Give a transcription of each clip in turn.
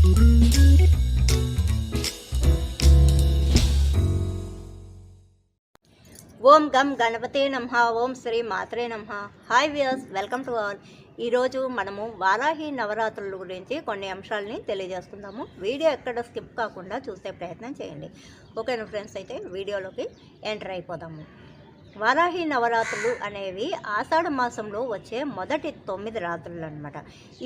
ఓం గం గణపతే నమః. ఓం శ్రీ మాత్రే నమః. Hi viewers, welcome to all. ఈరోజు మనము వారాహి నవరాత్రుల గురించి కొన్ని అంశాలని తెలియజేసుకుందాము. వీడియో ఎక్కడ స్కిప్ కాకుండా చూసే ప్రయత్నం చేయండి. ఓకేనా ఫ్రెండ్స్, అయితే వీడియోలోకి ఎంటర్ అయిపోదాము. వారాహి నవరాత్రులు అనేవి ఆషాఢ మాసంలో వచ్చే మొదటి 9 రాత్రులు అనమాట.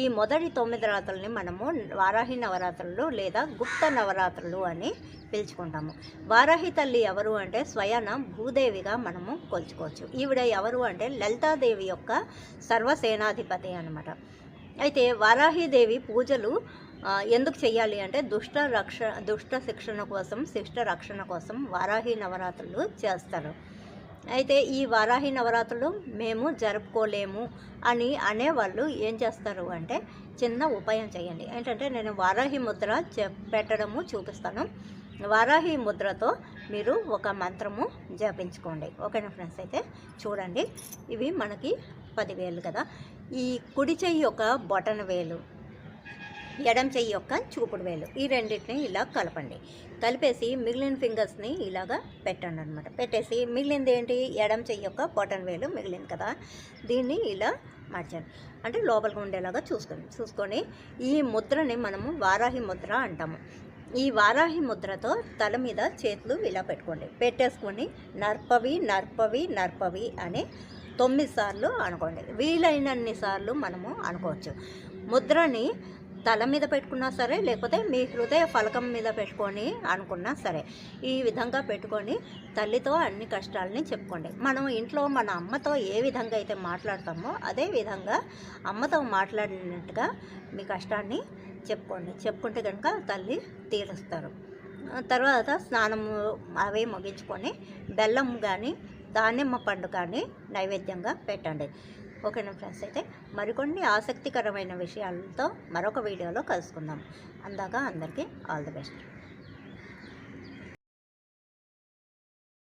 ఈ మొదటి 9 రాత్రులని మనము వారాహి నవరాత్రులు లేదా గుప్త నవరాత్రులు అని పిలుచుకుంటాము. వారాహి తల్లి ఎవరు అంటే స్వయాన భూదేవిగా మనము కొలుచుకోవచ్చు. ఈవిడ ఎవరు అంటే లలితాదేవి యొక్క సర్వసేనాధిపతి అనమాట. అయితే వారాహిదేవి పూజలు ఎందుకు చేయాలి అంటే దుష్ట శిక్షణ కోసం, శిష్ట రక్షణ కోసం వారాహి నవరాత్రులు చేస్తారు. అయితే ఈ వారాహి నవరాత్రులు మేము జరుపుకోలేము అని అనేవాళ్ళు ఏం చేస్తారు అంటే చిన్న ఉపాయం చేయండి. ఏంటంటే నేను వారాహి ముద్ర పెట్టడము చూపిస్తాను. వారాహి ముద్రతో మీరు ఒక మంత్రము జపించుకోండి. ఓకేనా ఫ్రెండ్స్, అయితే చూడండి. ఇవి మనకి 10 వేలు కదా. ఈ కుడి చెయ్యి యొక్క బొటన వేలు, ఎడం చెయ్యి యొక్క చూపుడు వేలు, ఈ రెండింటిని ఇలా కలపండి. కలిపేసి మిగిలిన ఫింగర్స్ని ఇలాగా పెట్టండి అనమాట. పెట్టేసి మిగిలింది ఏంటి, ఎడం చెయ్యి యొక్క బొటన్ వేలు మిగిలింది కదా, దీన్ని ఇలా మార్చండి. అంటే లోపలికి ఉండేలాగా చూసుకొని ఈ ముద్రని మనము వారాహి ముద్ర అంటాము. ఈ వారాహి ముద్రతో తల మీద చేతులు ఇలా పెట్టుకోండి. పెట్టేసుకొని నర్పవి నర్పవి నర్పవి అని 9 సార్లు అనుకోండి. వీలైనన్ని సార్లు మనము అనుకోవచ్చు. ముద్రని తల మీద పెట్టుకున్నా సరే, లేకపోతే మీ హృదయ ఫలకం మీద పెట్టుకొని అనుకున్నా సరే, ఈ విధంగా పెట్టుకొని తల్లితో అన్ని కష్టాలని చెప్పుకోండి. మనం ఇంట్లో మన అమ్మతో ఏ విధంగా అయితే మాట్లాడతామో అదే విధంగా అమ్మతో మాట్లాడినట్టుగా మీ కష్టాన్ని చెప్పుకుంటే కనుక తల్లి తీరుస్తారు. తర్వాత స్నానము అవి ముగించుకొని బెల్లం కానీ దానిమ్మ పండు కానీ నైవేద్యంగా పెట్టండి. ఓకేనా ఫ్రెండ్స్, అయితే మరికొన్ని ఆసక్తికరమైన విషయాలతో మరొక వీడియోలో కలుసుకుందాం. అందాక అందరికీ ఆల్ ది బెస్ట్.